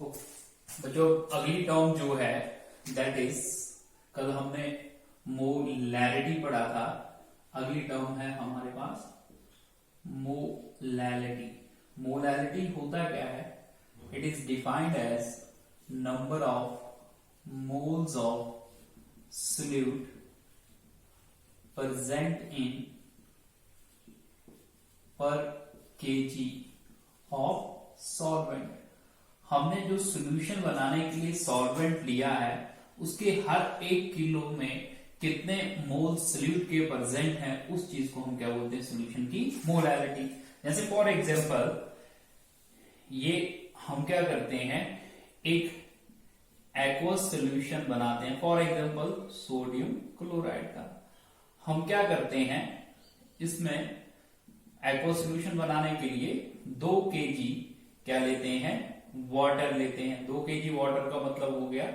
तो बच्चों अगली टर्म जो है दैट इज, कल हमने मोलैरिटी पढ़ा था। अगली टर्म है हमारे पास मोलैलिटी। मोलैलिटी होता क्या है? It is defined as number of moles of solute present in per kg of solvent। हमने जो सॉल्यूशन बनाने के लिए सॉल्वेंट लिया है उसके हर 1 किलो में कितने मोल सॉल्यूट के प्रेजेंट हैं, उस चीज को हम क्या बोलते हैं? सॉल्यूशन की मोलैलिटी। जैसे फॉर एग्जांपल ये हम क्या करते हैं, एक एक्वस सॉल्यूशन बनाते हैं, फॉर एग्जांपल सोडियम क्लोराइड का। हम क्या करते हैं, इसमें एक्वस सॉल्यूशन बनाने के लिए 2 kg क्या लेते हैं? वाटर लेते हैं। 2 kg वाटर का मतलब हो गया,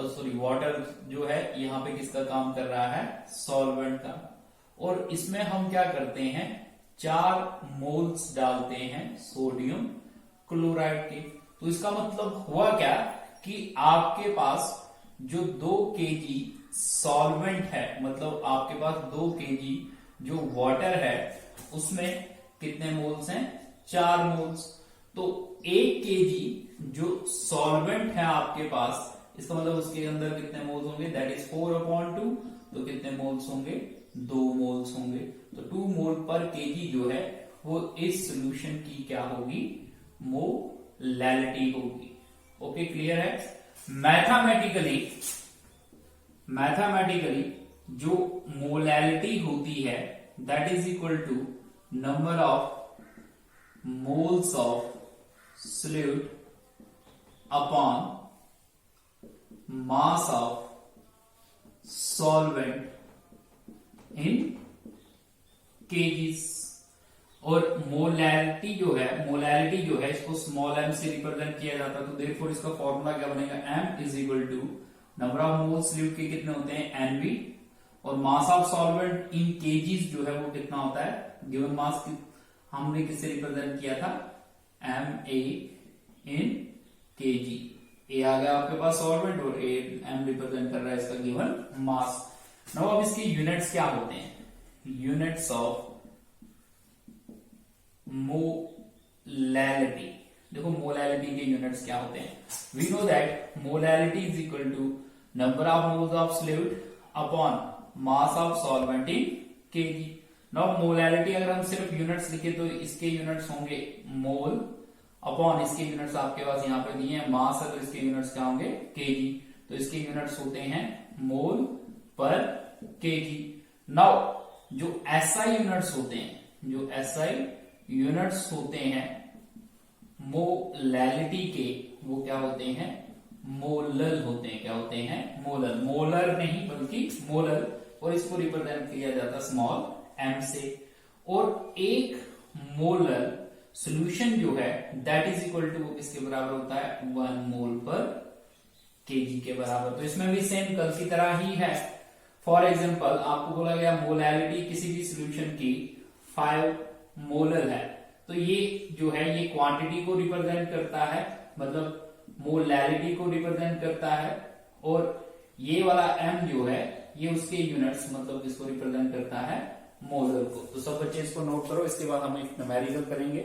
सॉरी वाटर जो है यहाँ पे किसका काम कर रहा है? सॉल्वेंट का। और इसमें हम क्या करते हैं, 4 मोल्स डालते हैं सोडियम क्लोराइड के। तो इसका मतलब हुआ क्या कि आपके पास जो 2 kg सॉल्वेंट है, मतलब आपके पास 2 kg जो वाटर है उसमें कितने मोल्स हैं? 4 मोल्स। तो 1 kg जो सॉल्वेंट है आपके पास, इसका मतलब उसके अंदर कितने मोल्स होंगे? That is 4/2। तो कितने मोल्स होंगे? 2 मोल्स होंगे। तो 2 मोल पर kg जो है वो इस सॉल्यूशन की क्या होगी? मोलैलिटी होगी। ओके, क्लियर है? मैथमेटिकली जो मोलैलिटी होती है that is equal to number of moles of solute upon mass of solvent in kgs. और मोलैलिटी जो है इसको स्मॉल m से रिप्रेजेंट किया जाता है। तो देयरफॉर इसका फॉर्मूला क्या बनेगा? m is equal to number of moles solute के कितने होते हैं? nv, और mass of solvent in kgs जो है वो कितना होता है? गिवन मास हमने किससे रिप्रेजेंट किया था? ma इन kg। ए आ गया आपके पास सॉल्वेंट और m रिप्रेजेंट कर रहा है इसका गिवन मास। नाउ अब इसके यूनिट्स क्या होते हैं? Units of molality. देखो मोलैलिटी के यूनिट्स क्या होते हैं? We know that molality is equal to number of moles of solute upon mass of solvent in kg. Now molality अगर हम सिर्फ यूनिट्स लिखे तो इसके यूनिट्स होंगे मोल अपॉन, इसके यूनिट्स आपके पास यहाँ पे दिए हैं मास है, तो इसके यूनिट्स क्या होंगे? केजी। तो इसके यूनिट्स होते हैं मोल पर केजी। नाउ जो एसआई यूनिट्स होते हैं मोलैलिटी के, वो क्या होते हैं? मोलल होते हैं। क्या होते हैं? मोलल। मोलर नहीं बल्कि मोलल, और इसको रिप्रेजेंट किया जाता है स्मॉल m से। और एक मोलर सॉल्यूशन जो है दैट इज इक्वल टू इसके बराबर होता है 1 मोल पर केजी के बराबर। तो इसमें भी सेम कल की तरह ही है। फॉर एग्जांपल आपको बोला गया मोलैलिटी किसी भी सॉल्यूशन की 5 मोलर है, तो ये जो है ये क्वांटिटी को रिप्रेजेंट करता है, मतलब मोलैलिटी को रिप्रेजेंट करता है। और ये वाला m जो है ये उसके यूनिट्स, मतलब इसको रिप्रेजेंट करता है मोलर को। तो सब बच्चे इसको नोट करो, इसके बाद हम एक न्यूमेरिकल करेंगे।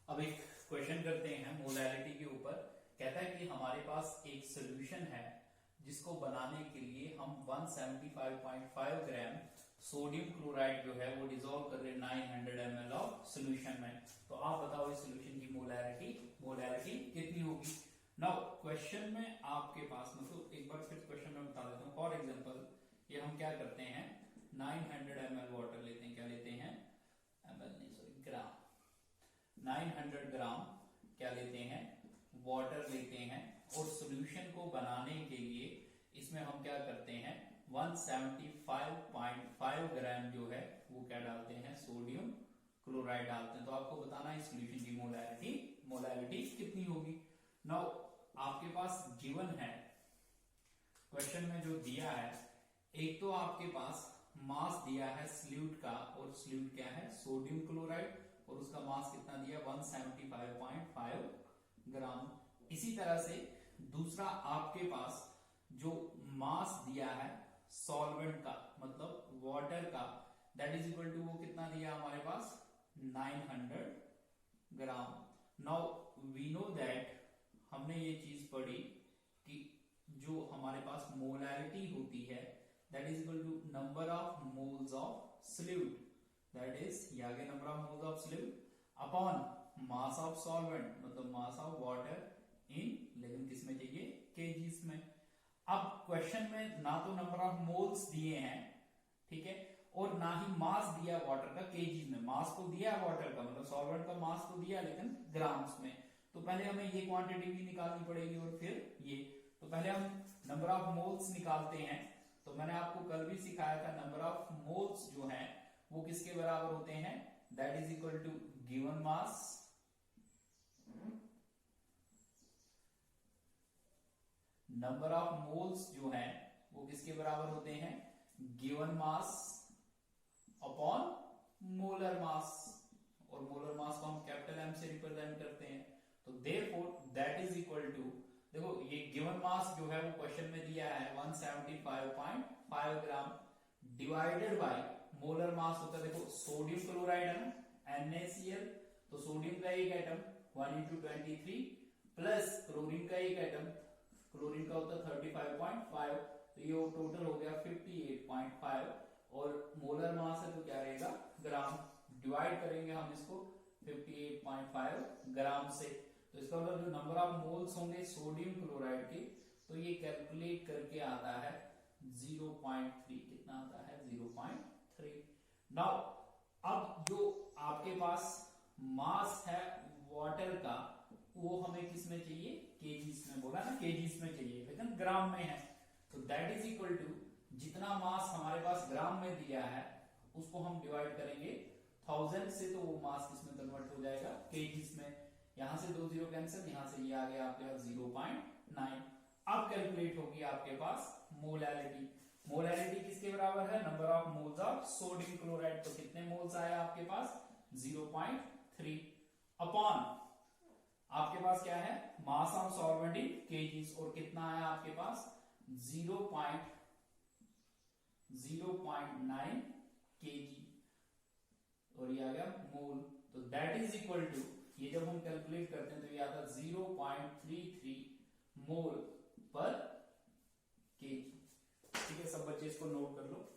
अब एक क्वेश्चन करते हैं मोलैलिटी के ऊपर। कहता है कि हमारे पास एक सॉल्यूशन है जिसको बनाने के लिए हम 175.5 ग्राम सोडियम क्लोराइड जो है वो डिसॉल्व कर रहे हैं 900 ml ऑफ सॉल्यूशन में। तो आप बताओ इस सॉल्यूशन की मोलैलिटी कितनी होगी? नाउ क्वेश्चन में आपके पास, मतलब एक बार फिर क्वेश्चन में बता देता हूँ। फॉर एग्जांपल ये हम क्या करते हैं, 900 ml वाटर लेते हैं। क्या लेते हैं? ग्राम। 900 ग्राम क्या लेते हैं? वाटर लेते हैं। और सॉल्यूशन को बनाने के लिए इसमें हम क्या करते हैं, 175.5 ग्राम जो है वो क्या डालते हैं? सोडियम क्लोराइड डालते हैं। तो आपको बताना है सॉल्यूशन की मोलैलिटी कितनी होगी। नाउ आपके पास गिवन है क्वेश्चन में जो दिया है, एक तो आपके पास मास दिया है सल्यूट का, और सल्यूट क्या है सोडियम क्लोराइड, और उसका मास कितना दिया 175.5 ग्राम। इसी तरह से दूसरा आपके पास जो मास दिया है सॉल्वेंट का मतलब वाटर का, दैट इज इक्वल टू वो कितना दिया हमारे पास 900 ग्राम। नाउ वी नो दैट, हमने ये चीज पढ़ी कि जो हमारे पास मोलैरिटी होती है that is equal to number of moles of solute, that is ये आ गया number of moles of solute upon mass of solvent मतलब मास ऑफ वाटर इन, लेकिन किस में चाहिए केजीस में। अब क्वेश्चन में ना तो नंबर ऑफ मोल्स दिए हैं, ठीक है, और ना ही मास दिया वाटर का केजीज में। मास तो दिया वाटर का मतलब सॉल्वेंट का मास तो दिया, लेकिन ग्राम्स में। तो पहले हमें ये क्वांटिटी भी निकालनी पड़ेगी और फिर ये, तो पहले हम नंबर ऑफ मोल्स निकालते हैं। तो मैंने आपको कल भी सिखाया था नंबर ऑफ मोल्स जो है वो किसके बराबर होते हैं, that is equal to given mass number of moles जो है वो किसके बराबर होते हैं given mass upon molar mass, और मोलर मास को हम कैपिटल एम से रिप्रेजेंट करते हैं। तो therefore that is equal to, देखो ये गिवन मास जो है वो क्वेश्चन में दिया है 175.5 gram divided by molar mass होता है, देखो सोडियम क्लोराइड है ना NaCl, तो सोडियम का एक एटम 1 × 23 प्लस क्लोरीन का एक एटम, क्लोरीन का होता है 35.5, तो ये टोटल हो गया 58.5, और मोलर मास है तो क्या रहेगा ग्राम, डिवाइड करेंगे हम इसको 58.5 ग्राम से। तो इसका मतलब जो नंबर ऑफ मोल्स होंगे सोडियम क्लोराइड के, तो ये कैलकुलेट करके आता है 0.3, कितना आता है 0.3। नाउ अब जो आपके पास मास है वाटर का वो हमें किस में चाहिए केजीस में, बोला ना केजीस में चाहिए लेकिन ग्राम में है, तो दैट इज इक्वल टू जितना मास हमारे पास ग्राम में दिया है उसको हम डिवाइड करेंगे 1000 से, तो वो मास किसमें कन्वर्ट हो जाएगा केजीस में। यहां से 2 0 कैंसिल, यहां से ये आ गया आपके पास 0.9। अब कैलकुलेट होगी आपके पास मोलैरिटी। मोलैरिटी किसके बराबर है number of moles of sodium chloride, तो कितने मोल्स आया आपके पास 0.3 अपॉन आपके पास क्या है मास ऑफ सॉल्वेंट इन केजीस, और कितना आया आपके पास 0.9 केजी, और ये आ गया मोल। तो दैट इज इक्वल टू, ये जब हम कैलकुलेट करते हैं तो ये आता है 0.33 मोल पर केजी। ठीक है, सब बच्चे इसको नोट कर लो।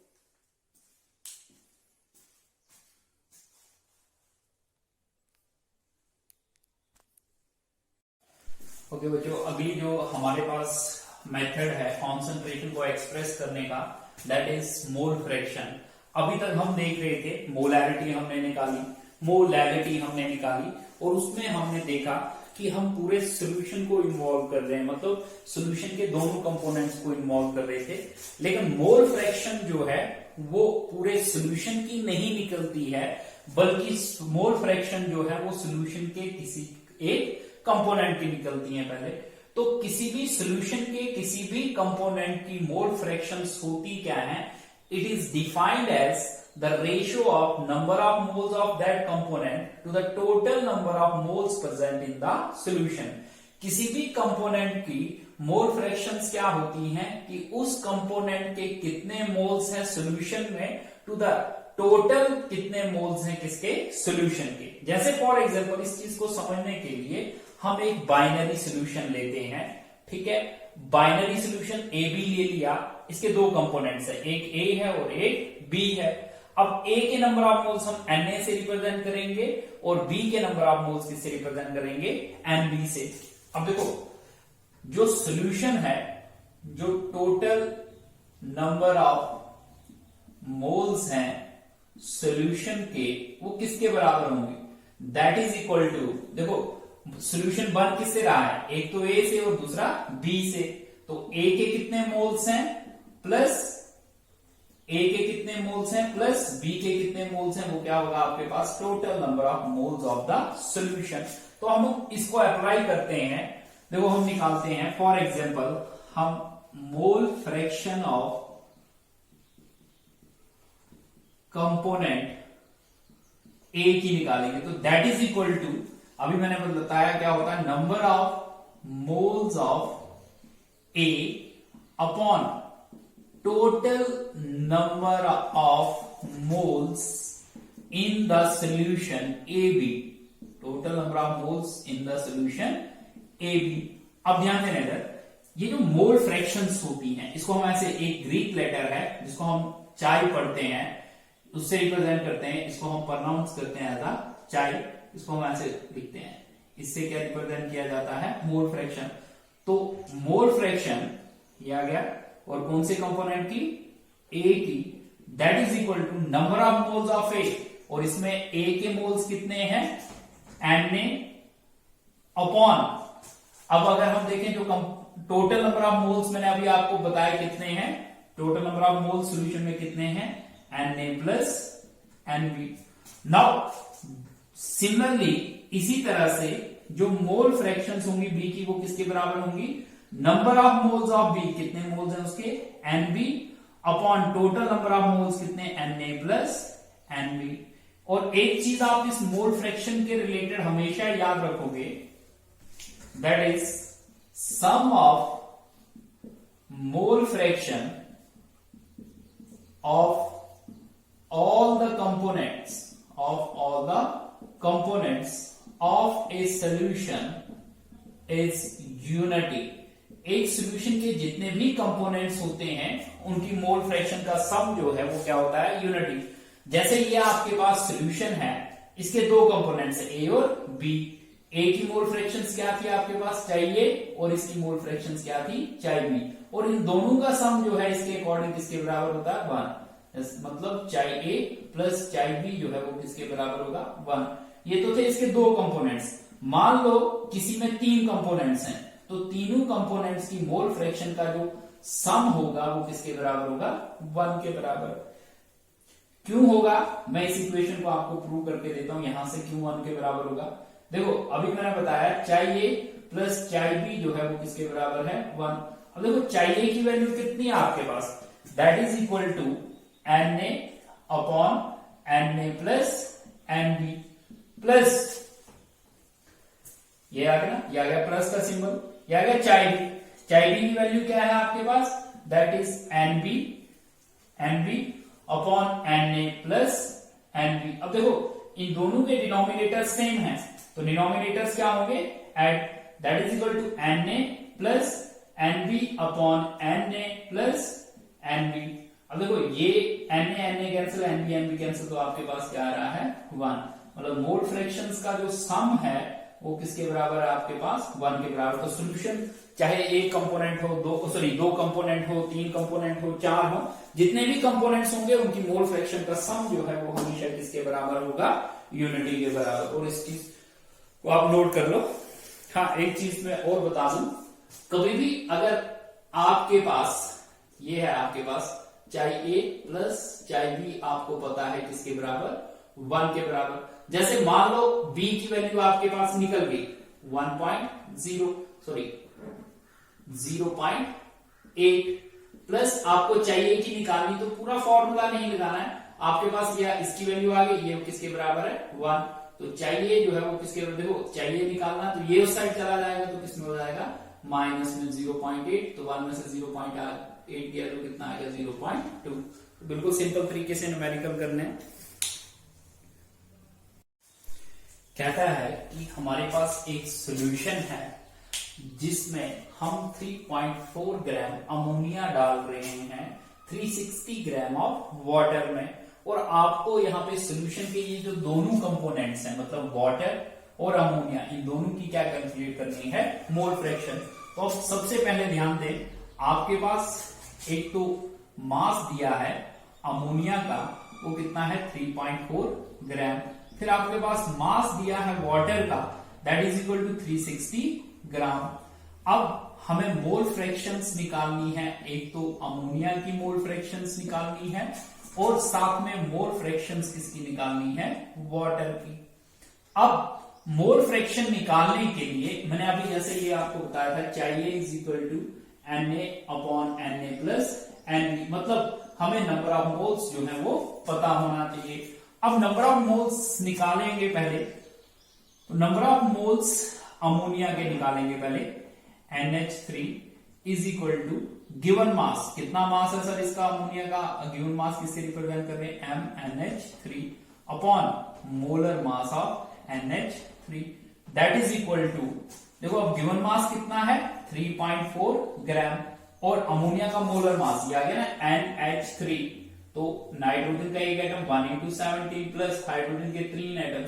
ओके बच्चों, अगली जो हमारे पास मेथड है कॉन्सेंट्रेशन को एक्सप्रेस करने का, दैट इज मोल फ्रैक्शन। अभी तक हम देख रहे थे मोलैरिटी हमने निकाली, मोलैरिटी हमने निकाली, और उसमें हमने देखा कि हम पूरे सॉल्यूशन को इन्वॉल्व कर रहे हैं, मतलब सॉल्यूशन के दोनों कंपोनेंट्स को इन्वॉल्व कर रहे थे। लेकिन मोल फ्रैक्शन जो है वो पूरे सॉल्यूशन की नहीं निकलती है, बल्कि मोल फ्रैक्शन जो है वो सॉल्यूशन के किसी एक कंपोनेंट की निकलती है पहले। तो किसी भी सॉल्यूशन के किसी भी कंपोनेंट की मोल फ्रैक्शंस होती क्या है, it is defined as the ratio of number of moles of that component to the total number of moles present in the solution। किसी भी कंपोनेंट की मोल फ्रैक्शंस क्या होती हैं कि उस कंपोनेंट के कितने मोल्स हैं सॉल्यूशन में टू द टोटल कितने मोल्स हैं किसके सॉल्यूशन के। जैसे फॉर एग्जांपल इस चीज को समझने के लिए हम एक बाइनरी सॉल्यूशन लेते हैं, ठीक है, बाइनरी सॉल्यूशन ए बी ले लिया, इसके दो कंपोनेंट्स है, एक ए है और एक बी है। अब ए के नंबर ऑफ मोल्स हम Na से रिप्रेजेंट करेंगे और बी के नंबर ऑफ मोल्स किससे रिप्रेजेंट करेंगे Nb से। अब देखो जो सॉल्यूशन है, जो टोटल नंबर ऑफ मोल्स हैं सॉल्यूशन के वो किसके बराबर होंगे, दैट इज इक्वल टू, देखो सॉल्यूशन बन किससे रहा है, एक तो ए से और दूसरा बी से, तो ए के कितने मोल्स हैं प्लस ए के कितने मोल्स हैं प्लस बी के कितने मोल्स हैं, वो क्या होगा आपके पास total number of moles of the solution. तो हम इसको अप्लाई करते हैं, देखो हम निकालते हैं फॉर एग्जांपल हम मोल फ्रैक्शन ऑफ कंपोनेंट ए की निकालेंगे तो दैट इज इक्वल टू, अभी मैंने बताया क्या होता है, number of moles of A upon total number of moles in the solution A B, total number of moles in the solution A B. अब ध्यान देना इधर, ये जो मोल फ्रैक्शंस होती हैं इसको हम ऐसे, एक ग्रीक लेटर है जिसको हम चाय पढ़ते हैं उससे रिप्रेजेंट करते हैं, इसको हम प्रोनाउंस करते हैं एज अ चाय, इसको हम ऐसे लिखते हैं, इससे क्या रिप्रेजेंट किया जाता है, मोल फ्रैक्शन। तो मोल फ्रैक्शन ये आ गया, और कौन से कंपोनेंट की, ए की, that is equal to number of moles of A, और इसमें ए के मोल्स कितने हैं, Na अपॉन, अब अगर हम देखें जो टोटल नंबर ऑफ मोल्स मैंने अभी आपको बताया कितने हैं, total number of moles solution में कितने हैं, Na plus Nb। Now similarly इसी तरह से जो मोल फ्रैक्शंस होंगी बी की वो किसके बराबर होंगी, number of moles of B, कितने मोल्स हैं उसके, Nb upon total number of moles कितने, Na प्लस Nb। और एक चीज आप इस मोल फ्रैक्शन के रिलेटेड हमेशा याद रखोगे, that is sum of mole fraction of all the components of a solution is unity। एक सॉल्यूशन के जितने भी कंपोनेंट्स होते हैं उनकी मोल फ्रैक्शन का सम जो है वो क्या होता है, यूनिटी। जैसे ये आपके पास सॉल्यूशन है, इसके दो कंपोनेंट्स है ए और बी, ए की मोल फ्रैक्शंस क्या थी आपके पास, चाहिए, और इसकी मोल फ्रैक्शंस क्या थी, चाय बी, और इन दोनों का सम जो है इसके अकॉर्डिंग किसके बराबर होता है, 1। मतलब चाय ए प्लस चाय बी जो है वो किसके बराबर होगा, 1। ये तो थे इसके दो कंपोनेंट्स। मान लो किसी में 3 कंपोनेंट्स हैं, तो तीनों कंपोनेंट्स की मोल फ्रैक्शन का जो सम होगा वो किसके बराबर होगा, 1 के बराबर। क्यों होगा, मैं इस इक्वेशन को आपको प्रूव करके देता हूं, यहां से क्यों 1 के बराबर होगा। देखो अभी मैंने बताया चाय ए प्लस चाय बी जो है वो किसके बराबर है, 1। अब देखो चाय ए की वैल्यू कितनी है आपके पास, that is equal to Na upon Na plus Nb plus, ये आ गया ना, ये आ गया प्लस का सिंबल, ये आ गया चाय बी। चाय बी की वैल्यू क्या है आपके पास, that is Nb upon Na plus Nb। अब देखो इन दोनों के डिनोमिनेटर सेम हैं, तो डिनोमिनेटर्स क्या होंगे, add, that is equal to Na plus Nb upon Na plus Nb। अब देखो ये Na कैंसिल, Nb कैंसिल, तो आपके पास क्या आ रहा है, 1। मतलब मोल फ्रैक्शंस का जो सम है वो किसके बराबर है आपके पास, 1 के बराबर। तो सॉल्यूशन चाहे एक कंपोनेंट हो, दो कंपोनेंट हो, 3 कंपोनेंट हो, 4 हो, जितने भी कंपोनेंट्स होंगे उनकी मोल फ्रैक्शन का सम जो है वो हमेशा किसके बराबर होगा, यूनिटी के बराबर। और इस चीज को आप नोट कर लो। हाँ, एक चीज मैं और बता दूं, कभी भी अगर आपके पास ये है, आपके पास चाय ए प्लस चाय बी आपको पता है किसके बराबर, 1 के बराबर। जैसे मान लो बी की वैल्यू आपके पास निकल गई 0.8 प्लस आपको चाहिए कि निकालनी, तो पूरा फॉर्मूला नहीं लगाना है आपके पास, या इसकी वैल्यू आ गई, ये किसके बराबर है, 1। तो चाहिए जो है वो किसके बराबर, देखो चाहिए निकालना तो ये उस साइड चला जाएगा, तो किसमें हो जाएगा, माइनस में 0.8, तो 1 में से 0.8 गया तो कितना आएगा, 0.2। बिल्कुल सिंपल तरीके से न्यूमेरिकल करने। कहता है कि हमारे पास एक सॉल्यूशन है जिसमें हम 3.4 ग्राम अमोनिया डाल रहे हैं 360 ग्राम ऑफ वाटर में, और आपको यहाँ पे सॉल्यूशन के ये जो दोनों कंपोनेंट्स हैं, मतलब वाटर और अमोनिया, इन दोनों की क्या कैलकुलेट करनी है, मोल फ्रैक्शन। तो अब सबसे पहले ध्यान दें, आपके पास एक तो मास दिया है अमोनिया का, वो कितना है 3.4 ग्राम, फिर आपके पास मास दिया है वाटर का, दैट इज इक्वल टू 360 ग्राम। अब हमें मोल फ्रैक्शंस निकालनी है, एक तो अमोनिया की मोल फ्रैक्शंस निकालनी है, और साथ में मोल फ्रैक्शंस किसकी निकालनी है, वाटर की। अब मोल फ्रैक्शन निकालने के लिए मैंने अभी जैसे ये आपको बताया था, चाहिए is equal to Na upon Na plus Nb, मतलब हमें नंबर ऑफ मोल्स जो है वो पता होना चाहिए। अब नंबर ऑफ मोल्स निकालेंगे पहले, तो नंबर ऑफ मोल्स अमोनिया के निकालेंगे पहले। NH3 is equal to given mass, कितना मास है सर इसका अमोनिया का, गिवन मास किससे रिप्रेजेंट कर रहे हैं, MnH3 upon molar mass of NH3 that is equal to, देखो अब गिवन मास कितना है 3.4 ग्राम और अमोनिया का मोलर मास ये आ गया ना NH3, तो नाइट्रोजन का एक एटम 1:17 प्लस हाइड्रोजन के 3 एटम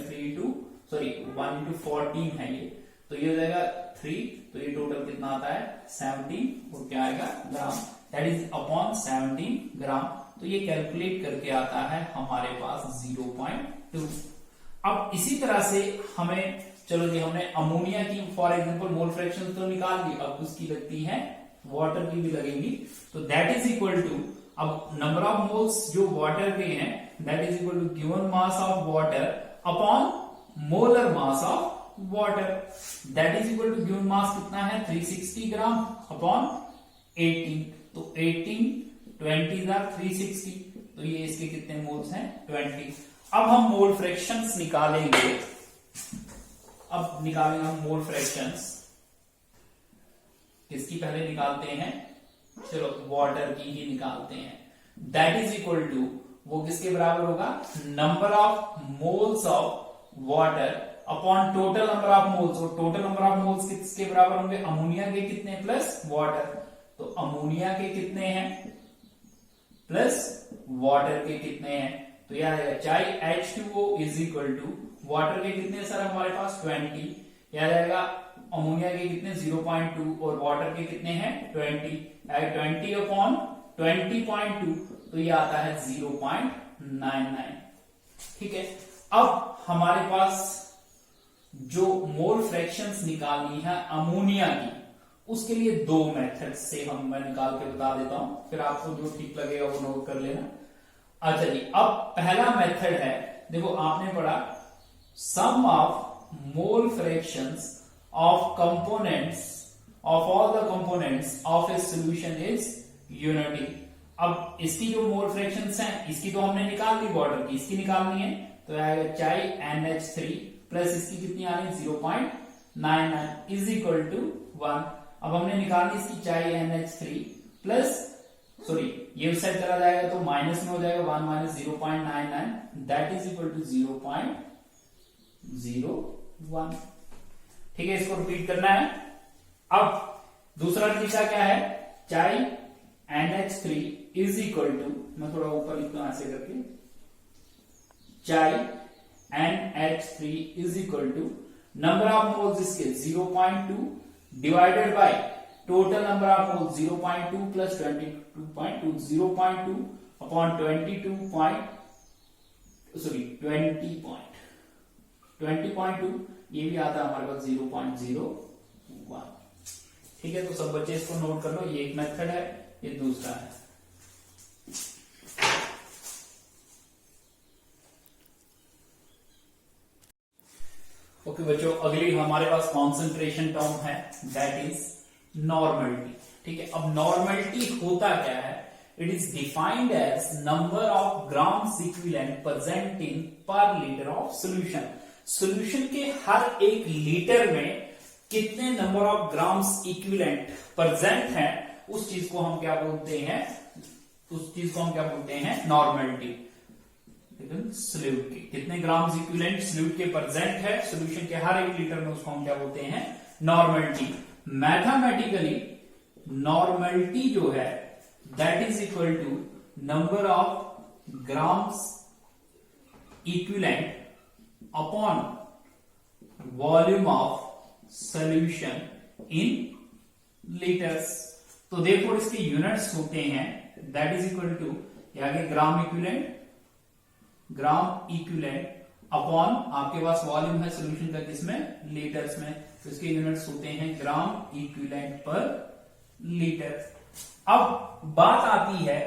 1:14 है ये, तो ये हो जाएगा 3, तो ये टोटल कितना आता है 17 और क्या आएगा ग्राम, दैट इज अपॉन 17 ग्राम। तो ये कैलकुलेट करके आता है हमारे पास 0.2। अब इसी तरह से हमें, चलो जी हमने अमोनिया की फॉर एग्जांपल मोल फ्रैक्शन तो निकाल ली, अब उसकी लगती है वाटर की भी लगेगी, तो दैट इज इक्वल टू, अब नंबर ऑफ मोल्स जो वाटर के हैं that is equal to given mass of water upon molar mass of water, that is equal to given mass कितना है 360 ग्राम अपॉन 18, तो 18 20 360, तो ये इसके कितने मोल्स हैं 20। अब हम मोल फ्रैक्शंस निकालेंगे, अब निकालेंगे हम मोल फ्रैक्शंस, किसकी पहले निकालते हैं, चलो वाटर की ही निकालते हैं, दैट इज इक्वल टू वो किसके बराबर होगा, number of moles of water upon total number of moles, और टोटल नंबर ऑफ मोल्स किसके बराबर होंगे, अमोनिया के कितने प्लस वाटर, तो अमोनिया के कितने हैं प्लस वाटर के कितने हैं, तो याद आएगा चाहे H2O is equal to water के कितने सर हमारे पास 20, याद आएगा अमोनिया के कितने 0.2 और वाटर के कितने हैं 20, 20 अपॉन 20.2, तो ये आता है 0.99। ठीक है, अब हमारे पास जो मोल फ्रैक्शंस निकालनी है अमोनिया की, उसके लिए दो मेथड से मैं निकाल के बता देता हूं, फिर आपको जो ठीक लगेगा वो नोट कर लेना। अच्छा जी, अब पहला मेथड है, देखो आपने पढ़ा sum of mole fractions of components of all the components of a solution is unity. अब इसकी जो मोल फ्रैक्शंस हैं इसकी तो हमने निकाल ली, वाटर की इसकी निकालनी है, तो आएगा चाहे NH3 प्लस इसकी कितनी आ रही 0.99 इज इक्वल टू 1। अब हमने निकाली इसकी चाहे NH3 प्लस, सॉरी ये उस साइड चला जाएगा तो माइनस में हो जाएगा 1 minus 0.99 that is equal to 0.01। ठीक है, इसको रिपीट करना है। अब दूसरा तरीका क्या है, चाहे NH3 इज इक्वल टू, मैं थोड़ा ऊपर लिखता हूं ऐसे करके, चाहे NH3 is equal to number of moles इसके 0.2 divided by total number of moles 0.2 plus 22.2, 0.2 upon 20.2, ये भी आता है हमारे पास 0.01। ठीक है, तो सब बच्चे इसको नोट कर लो, ये एक मेथड है, ये दूसरा है। ओके बच्चों, अगली हमारे पास कॉन्सेंट्रेशन टर्म है दैट इज नॉर्मलिटी। ठीक है, अब नॉर्मलिटी होता क्या है, it is defined as number of grams equivalent present in per litre of solution. Solution के हर एक लीटर में कितने number of grams equivalent present है, उस चीज को हम क्या बोलते हैं, उस चीज को हम क्या बोलते हैं नॉर्मलिटी। सॉल्यूट के कितने ग्राम्स इक्विवेलेंट सॉल्यूट के प्रेजेंट है सॉल्यूशन के हर एक लीटर में, उसको हम क्या बोलते हैं नॉर्मलिटी। मैथमेटिकली नॉर्मलिटी जो है that is equal to number of grams equivalent upon volume of solution in litres. तो देखो इसके यूनिट्स होते हैं दैट इज इक्वल टू आगे ग्राम इक्विवेलेंट अपॉन आपके पास वॉल्यूम है सॉल्यूशन का किसमें लीटर्स में, तो इसके यूनिट्स होते हैं ग्राम इक्विवेलेंट पर लीटर। अब बात आती है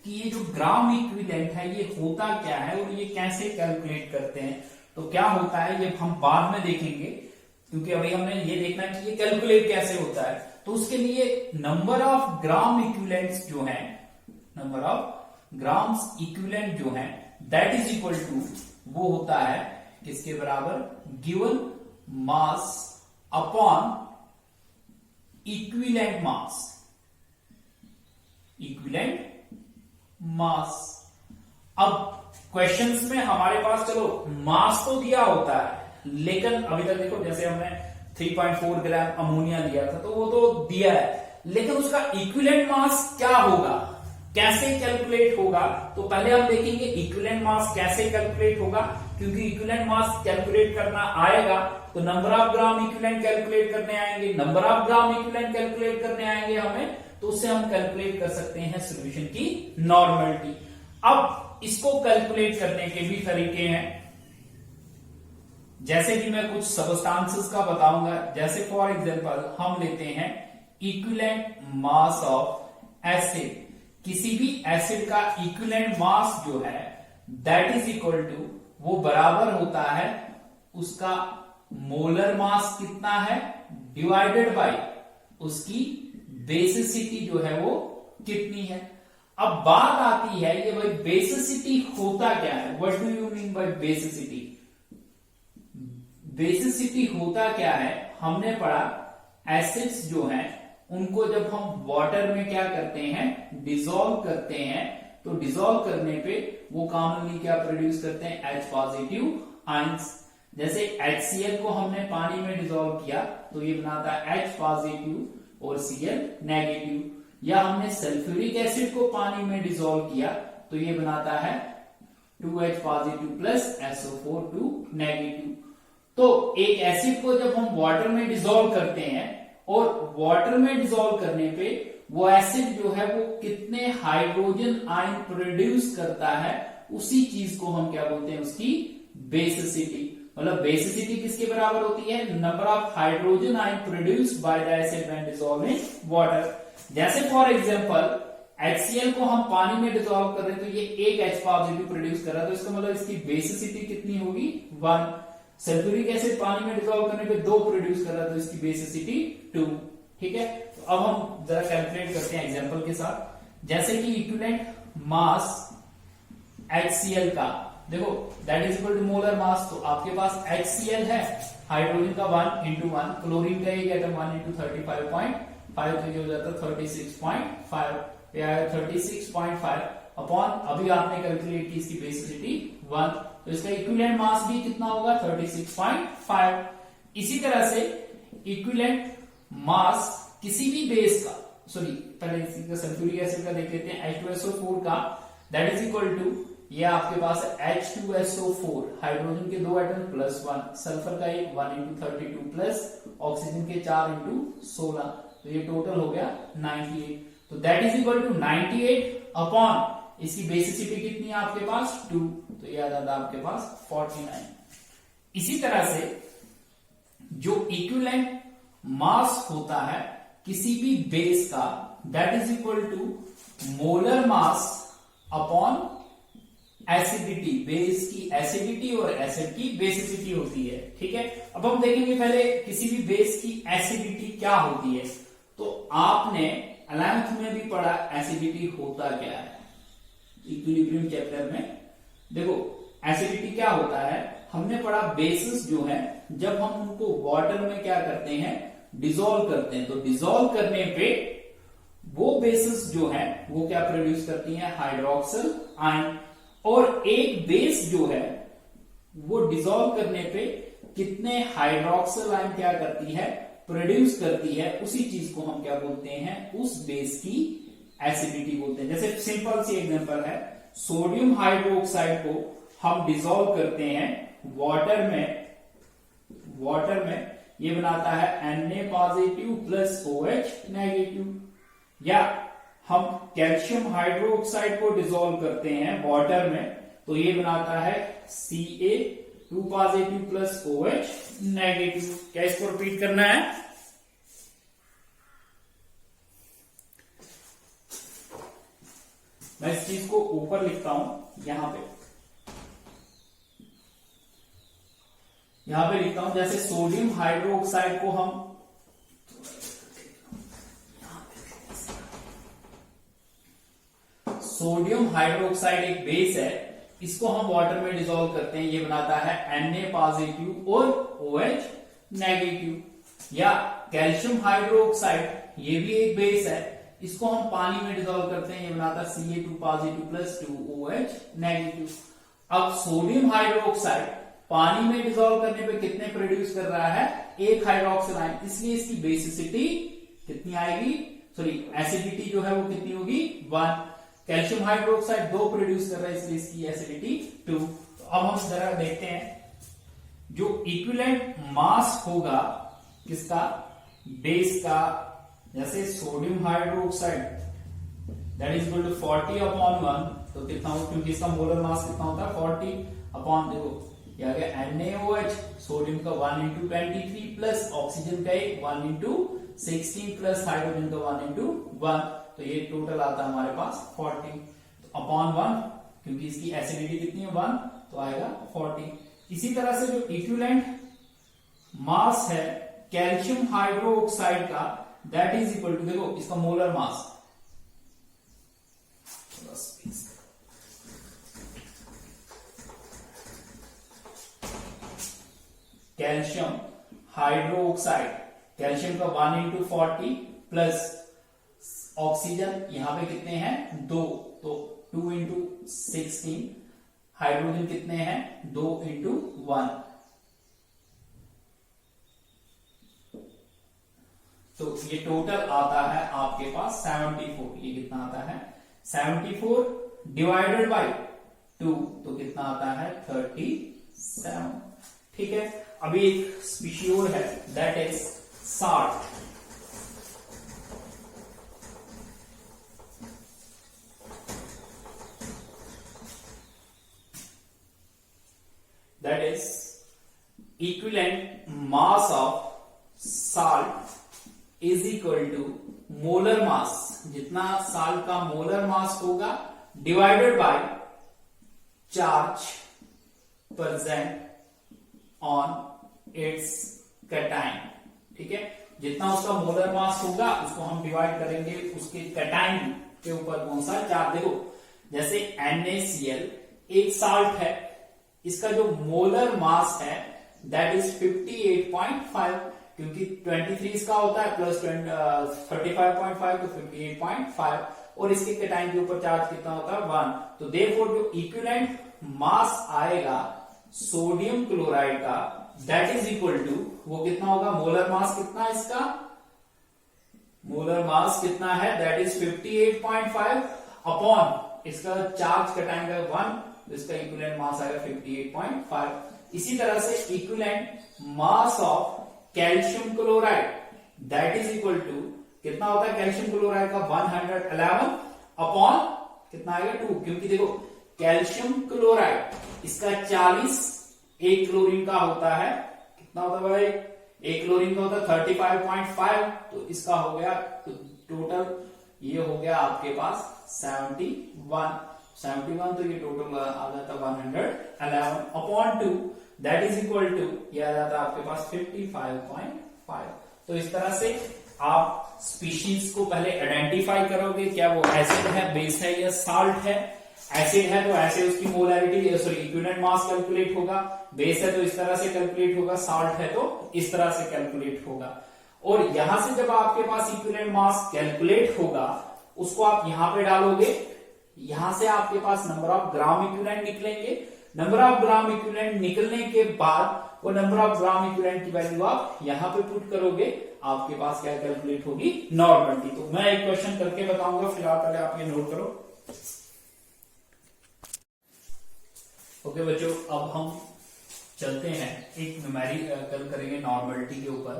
कि ये जो ग्राम इक्विवेलेंट है ये होता क्या है और ये कैसे कैलकुलेट करते हैं। तो क्या होता है ये हम बाद में देखेंगे, क्योंकि अभी हमने ये देखना है कि ये कैलकुलेट कैसे होता है। तो उसके लिए नंबर ऑफ ग्राम इक्विवेलेंट्स जो है, नंबर ऑफ ग्राम्स इक्विवेलेंट जो है दैट इज इक्वल टू वो होता है किसके बराबर, given mass upon equivalent mass, equivalent mass. अब क्वेश्चंस में हमारे पास चलो मास तो दिया होता है, लेकिन अभी तक देखो जैसे हमने 3.4 ग्राम अमोनिया लिया था तो वो तो दिया है, लेकिन उसका इक्विवेलेंट मास क्या होगा, कैसे कैलकुलेट होगा, तो पहले हम देखेंगे इक्विवेलेंट मास कैसे कैलकुलेट होगा, क्योंकि इक्विवेलेंट मास कैलकुलेट करना आएगा तो number of gram equivalent calculate करने आएंगे, number of gram equivalent calculate करने आएंगे हमें, तो उससे हम कैलकुलेट कर सकते हैं सॉल्यूशन की नॉर्मलिटी। अब इसको कैलकुलेट करने के भी तरीके हैं, जैसे कि मैं कुछ सबस्टांसेस का बताऊंगा। जैसे फॉर एग्जांपल हम लेते हैं इक्विवेलेंट मास ऑफ एसिड, किसी भी एसिड का इक्विवेलेंट मास जो है दैट इज इक्वल टू वो बराबर होता है उसका मोलर मास कितना है डिवाइडेड बाय उसकी बेसिसिटी जो है वो कितनी है। अब बात आती है ये भाई बेसिसिटी होता क्या है, what do you mean by basicity. Basicity होता क्या है, हमने पढ़ा एसिड्स जो हैं उनको जब हम वाटर में क्या करते हैं डिसॉल्व करते हैं, तो डिसॉल्व करने पे वो कॉमनली क्या प्रोड्यूस करते हैं H पॉजिटिव आयंस। जैसे HCl को हमने पानी में डिसॉल्व किया तो ये बनाता है H पॉजिटिव और Cl नेगेटिव, या हमने सल्फ्यूरिक एसिड को पानी में डिसॉल्व किया तो ये बनाता है 2H positive plus SO4 2 negative. तो एक एसिड को जब हम वाटर में डिसॉल्व करते हैं और वाटर में डिसॉल्व करने पे वो एसिड जो है वो कितने हाइड्रोजन आयन प्रोड्यूस करता है, उसी चीज को हम क्या बोलते हैं उसकी बेसिसिटी। मतलब बेसिसिटी किसके बराबर होती है, number of hydrogen ion produced by the acid when dissolve in water. जैसे फॉर एग्जांपल HCl को हम पानी में डिसॉल्व कर रहे हैं तो ये एक H पॉजिटिव प्रोड्यूस कर रहा है, तो इसका मतलब इसकी बेसिसिटी कितनी होगी 1। सल्फ्यूरिक एसिड पानी में डिसॉल्व करने पे 2 प्रोड्यूस कर रहा है तो इसकी बेसिसिटी 2। ठीक है, तो अब हम जरा कैलकुलेट करते हैं एग्जांपल के साथ। जैसे कि इक्विवेलेंट मास HCl का देखो that is equal to molar mass, तो आपके पास HCl है हाइड्रोजन का 1 into 1, क्लोरीन का एक एटम 1 into 35.5, तो ये हो जाता है 36.5, ये आया 36.5 अपॉन अभी आपने कैलकुलेट की इसकी बेसिसिटी 1, तो इसका इक्विवेलेंट मास भी कितना होगा 36.5। इसी तरह से इक्विवेलेंट मास किसी भी बेस का, सॉरी पहले इसी का सल्फ्यूरिक एसिड का देख लेते हैं H2SO4 का, दैट इज इक्वल टू ये आपके पास है H2SO4 हाइड्रोजन के 2 एटम प्लस 1, सल्फर का एक 1 into 32 प्लस ऑक्सीजन के 4 into 16, तो ये टोटल हो गया 98, तो that is equal to 98 upon इसकी बेसिसिटी कितनी है आपके पास 2, तो ये आ जाता है आपके पास 49। इसी तरह से जो इक्विवेलेंट मास होता है किसी भी बेस का that is equal to molar mass upon acidity, base की एसिडिटी और एसिड की बेसिसिटी होती है। ठीक है, अब हम देखेंगे पहले किसी भी बेस की एसिडिटी क्या होती है। तो आपने 11th में भी पढ़ा एसिडिटी होता क्या है इक्विलिब्रियम चैप्टर में। देखो एसिडिटी क्या होता है, हमने पढ़ा बेसिस जो है जब हम उनको वाटर में क्या करते हैं डिसॉल्व करते हैं, तो डिसॉल्व करने पे वो बेसिस जो है वो क्या प्रोड्यूस करती है हाइड्रोक्सिल आयन, और एक बेस जो है वो डिसॉल्व करने पे कितने हाइड्रोक्सिल आयन क्या करती है प्रोड्यूस करती है, उसी चीज को हम क्या बोलते हैं उस बेस की एसिडिटी बोलते हैं। जैसे सिंपल सी एग्जांपल है, सोडियम हाइड्रोक्साइड को हम डिसॉल्व करते हैं वाटर में ये बनाता है Na positive plus OH negative, या हम कैल्शियम हाइड्रोक्साइड को डिसॉल्व करते हैं वाटर में तो ये बनाता है Ca2 positive plus OH negative. क्या इसको रिपीट करना है, मैं इस चीज को ऊपर लिखता हूं, यहां पे लिखता हूं, जैसे सोडियम हाइड्रोक्साइड को हम सोडियम हाइड्रोक्साइड एक बेस है, इसको हम वाटर में डिसॉल्व करते हैं, ये बनाता है Na पॉजिटिव और OH नेगेटिव। या कैल्शियम हाइड्रोक्साइड ये भी एक बेस है, इसको हम पानी में डिसॉल्व करते हैं, ये बनाता है Ca2 positive plus 2OH negative. अब सोडियम हाइड्रोक्साइड पानी में डिसॉल्व करने पे कितने प्रोड्यूस कर रहा है, एक हाइड्रोक्सिल आयन, इसलिए इसकी बेसिसिटी कितनी आएगी, सॉरी एसिडिटी जो है वो कितनी होगी 1। कैल्शियम हाइड्रोक्साइड 2 प्रोड्यूस कर रहा है, इसलिए इसकी एसिडिटी 2। तो अब हम जरा देखते हैं जो इक्विवेलेंट मास होगा किसका, बेस का, जैसे sodium hydroxide that is equal to 40/1, तो कितना हो, क्योंकि इसका मोलर मास कितना होता है 40 देखो ये आ गया NaOH, सोडियम का 1/23 प्लस ऑक्सीजन का 1/16 प्लस हाइड्रोजन का 1/1, तो ये टोटल आता है हमारे पास 40 अपॉन 1, क्योंकि इसकी एसिडिटी कितनी है 1, तो आएगा 40। इसी तरह से जो इक्विवेलेंट मास है कैल्शियम हाइड्रोक्साइड का दैट इज इक्वल टू, देखो इसका molar mass, calcium hydroxide, calcium का 1/40 प्लस ऑक्सीजन यहां पे कितने हैं 2, तो 2/16, हाइड्रोजन कितने हैं 2/1, तो ये टोटल आता है आपके पास 74। ये कितना आता है 74 डिवाइडेड बाय 2, तो कितना आता है 37। ठीक है, अभी एक स्पीशी और है that is salt. That is equivalent mass of salt is equal to molar mass, जितना साल्ट का मोलर मास होगा divided by charge present on its cation. ठीक है, जितना उसका मोलर मास होगा उसको हम डिवाइड करेंगे उसके कैटायन के ऊपर कौन सा चार्ज। देखो जैसे NaCl एक साल्ट है, इसका जो मोलर मास है दैट इज 58.5, क्योंकि 23 इसका होता है प्लस 35.5 तो 58.5, और इसके कैटायन के ऊपर चार्ज कितना होता है 1। तो देयरफॉर जो इक्विवेलेंट मास आएगा सोडियम क्लोराइड का दैट इज इक्वल टू, वो कितना होगा, मोलर मास कितना है इसका, मोलर मास कितना है दैट इज 58.5 अपॉन इसका चार्ज कैटायन का 1, तो इसका इक्विवेलेंट मास आएगा 58.5। इसी तरह से equivalent mass of calcium chloride that is equal to, कितना होता है कैल्शियम क्लोराइड का 111 अपॉन कितना आएगा 2, क्योंकि देखो कैल्शियम क्लोराइड इसका 40 एक क्लोरीन का होता है, कितना होता है भाई, एक क्लोरीन का होता है 35.5, तो इसका हो गया, तो टोटल ये हो गया आपके पास 71, तो ये टोटल आ जाता 111 upon 2 that is equal to, ये आ जाता आपके पास 55.5। तो इस तरह से आप स्पीशीज को पहले आइडेंटिफाई करोगे, क्या वो एसिड है, बेस है या साल्ट है। एसिड है तो ऐसे उसकी molarity sorry equivalent mass calculate होगा, बेस है तो इस तरह से कैलकुलेट होगा, साल्ट है तो इस तरह से कैलकुलेट होगा। और यहां से जब आपके पास इक्विवेलेंट मास कैलकुलेट होगा उसको आप यहां पे डालोगे, यहां से आपके पास नंबर ऑफ ग्राम इक्विवेलेंट निकलेंगे। नंबर ऑफ ग्राम इक्विवेलेंट निकलने के बाद वो नंबर ऑफ ग्राम इक्विवेलेंट की वैल्यू आप यहां पे पुट करोगे, आपके पास क्या कैलकुलेट होगी, नॉर्मलिटी। तो मैं एक क्वेश्चन करके बताऊंगा, फिलहाल पहले आप ये नोट करो। ओके बच्चों, अब हम चलते हैं एक न्यूमेरिकल करेंगे नॉर्मलिटी के ऊपर।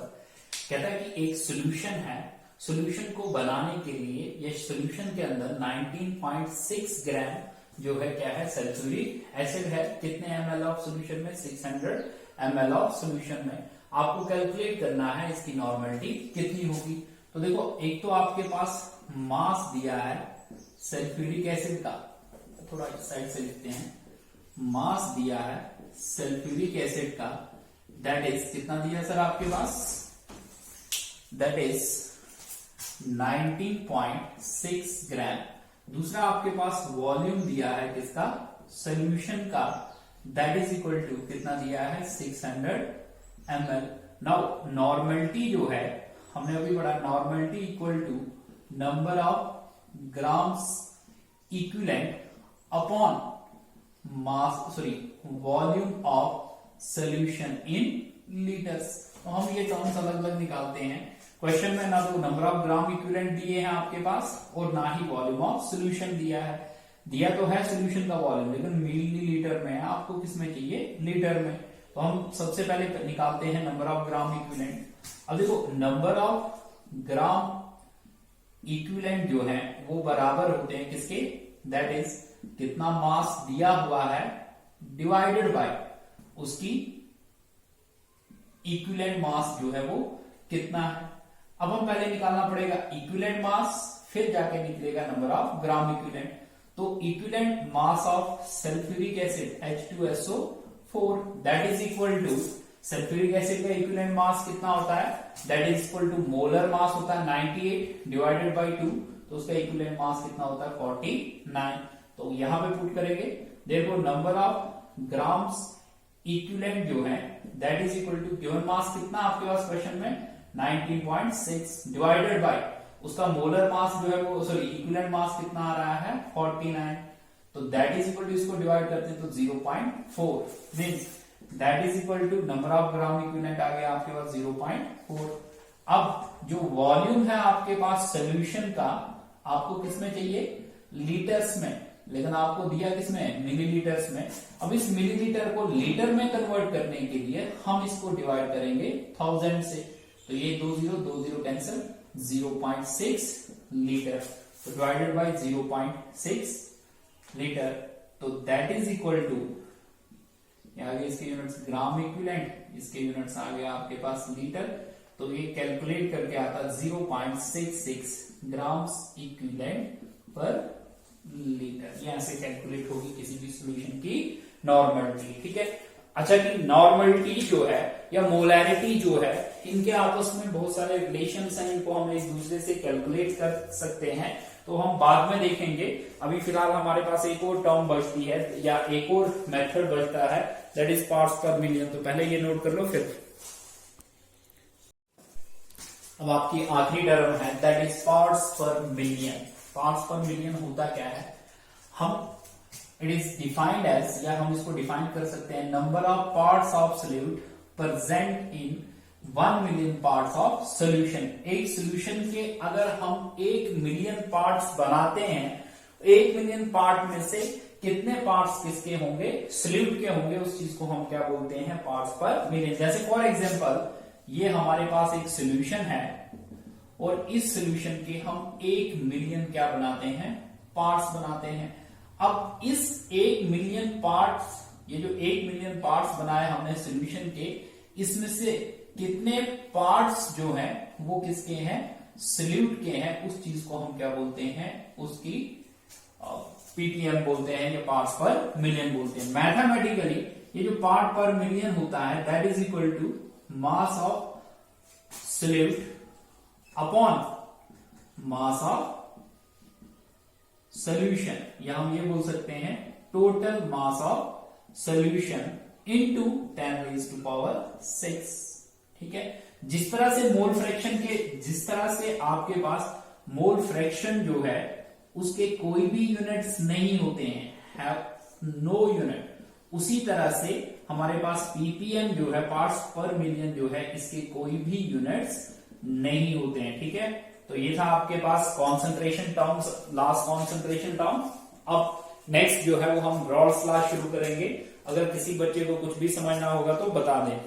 कहता है कि एक सॉल्यूशन है, सॉल्यूशन को बनाने के लिए ये सॉल्यूशन के अंदर 19.6 ग्राम जो है क्या है सल्फ्यूरिक एसिड है। कितने ml ऑफ सॉल्यूशन में, 600 ml ऑफ सॉल्यूशन में। आपको कैलकुलेट करना है इसकी नॉर्मलिटी कितनी होगी। तो देखो एक तो आपके पास मास दिया है सल्फ्यूरिक एसिड का, थोड़ा इस साइड से लिखते हैं, मास दिया है सल्फ्यूरिक एसिड का दैट इज कितना दिया है सर आपके पास, दैट इज 19.6 ग्राम। दूसरा आपके पास वॉल्यूम दिया है किसका, सोल्यूशन का, दैट इज इक्वल टू कितना दिया है 600 ml। नाउ नॉर्मलिटी जो है हमने अभी पढ़ा, normality equal to number of grams equivalent upon mass volume of solution in litres. तो हम ये टर्म्स अलग अलग निकालते हैं। क्वेश्चन में ना तो नंबर ऑफ ग्राम इक्विवेलेंट दिए हैं आपके पास और ना ही वॉल्यूम ऑफ सोल्यूशन दिया है। दिया तो है सोल्यूशन का वॉल्यूम, लेकिन मिलीलीटर में है, आपको किस में चाहिए, लीटर में। तो हम सबसे पहले निकालते हैं नंबर ऑफ ग्राम इक्विवेलेंट। अब देखो नंबर ऑफ ग्राम इक्विवेलेंट जो है वो बराबर होते हैं किसके, दैट इज कितना मास दिया हुआ है डिवाइडेड बाय उसकी इक्विवेलेंट मास जो है वो कितना है। अब हम पहले निकालना पड़ेगा इक्विवेलेंट मास, फिर जाके निकलेगा नंबर ऑफ ग्राम इक्विवेलेंट। तो equivalent mass of sulphuric acid H2SO4 that is equal to, sulphuric acid का इक्विवेलेंट मास कितना होता है, that is equal to molar mass होता है 98 डिवाइडेड बाय 2, तो उसका इक्विवेलेंट मास कितना होता है 49। तो यहां पे पुट करेंगे, देखो नंबर ऑफ ग्राम्स इक्विवेलेंट जो है that is equal to given mass कितना आपके पास क्वेश्चन में 19.6 डिवाइडेड बाय उसका मोलर मास जो है वो इक्विवेलेंट मास कितना आ रहा है 49। तो दैट इज इक्वल टू, इसको डिवाइड करते हैं तो 0.4 means that is equal to number of gram equivalent आ गया आपके पास 0.4। अब जो वॉल्यूम है आपके पास सोल्यूशन का, आपको किसमें चाहिए, लीटर्स में, लेकिन आपको दिया किसमें, मिलीलीटर्स में। अब इस मिलीलीटर को लीटर में कन्वर्ट करने के लिए हम इसको डिवाइड करेंगे 1000 से, तो ये 2 0 कैंसिल, 0.6 लीटर, तो डिवाइडेड बाय 0.6 लीटर, तो दैट इज इक्वल टू, आगे इसके यूनिट्स ग्राम इक्विवेलेंट, इसके यूनिट्स आ गया आपके पास लीटर, तो ये कैलकुलेट करके आता 0.66 ग्राम्स इक्विवेलेंट पर लीटर। यहां से कैलकुलेट होगी किसी भी सॉल्यूशन की नॉर्मलिटी, ठीक है। अच्छा कि नॉर्मलिटी जो है या मोलैरिटी जो है, इनके आपस में बहुत सारे रिलेशंस हैं, इनको हम एक दूसरे से कैलकुलेट कर सकते हैं, तो हम बाद में देखेंगे। अभी फिलहाल हमारे पास एक और टर्म बचती है या एक और मेथड बचता है, दैट इज पार्ट्स पर मिलियन। तो पहले ये नोट कर लो, फिर अब आपकी आखिरी टर्म है दैट इज पार्ट्स पर मिलियन। पार्ट्स पर मिलियन होता क्या है, हम इट इज डिफाइंड एज, या हम इसको डिफाइन कर सकते हैं number of parts of solute present in 1 million parts of solution. एक सोल्यूशन के अगर हम 1 मिलियन पार्ट्स बनाते हैं, 1 मिलियन पार्ट में से कितने पार्ट्स किसके होंगे, सोल्यूट के होंगे, उस चीज को हम क्या बोलते हैं, पार्ट्स पर मिलियन। जैसे फॉर एग्जांपल ये हमारे पास एक सोल्यूशन है और इस सोल्यूशन के हम 1 मिलियन क्या बनाते हैं, पार्ट्स बनाते हैं। अब इस 1 मिलियन पार्ट्स, ये जो 1 मिलियन पार्ट्स बनाए हमने सोल्यूशन के, इसमें से कितने पार्ट्स जो हैं वो किसके हैं, सोल्यूट के हैं, उस चीज को हम क्या बोलते हैं, उसकी पीटीएम बोलते हैं या पार्ट्स पर मिलियन बोलते हैं। मैथमेटिकली ये जो पार्ट पर मिलियन होता है that is equal to mass of solute upon mass of solution, या हम ये बोल सकते हैं total mass of solution into 10⁻⁶। ठीक है, जिस तरह से मोल फ्रैक्शन के, जिस तरह से आपके पास मोल फ्रैक्शन जो है उसके कोई भी यूनिट्स नहीं होते हैं, हैव नो यूनिट, उसी तरह से हमारे पास पीपीएम जो है, पार्ट्स पर मिलियन जो है, इसके कोई भी यूनिट्स नहीं होते हैं। ठीक है, तो ये था आपके पास concentration terms, last concentration term. अब नेक्स्ट जो है वो हम रॉल्स लॉ शुरू करेंगे। अगर किसी बच्चे को कुछ भी समझना होगा तो बता दें।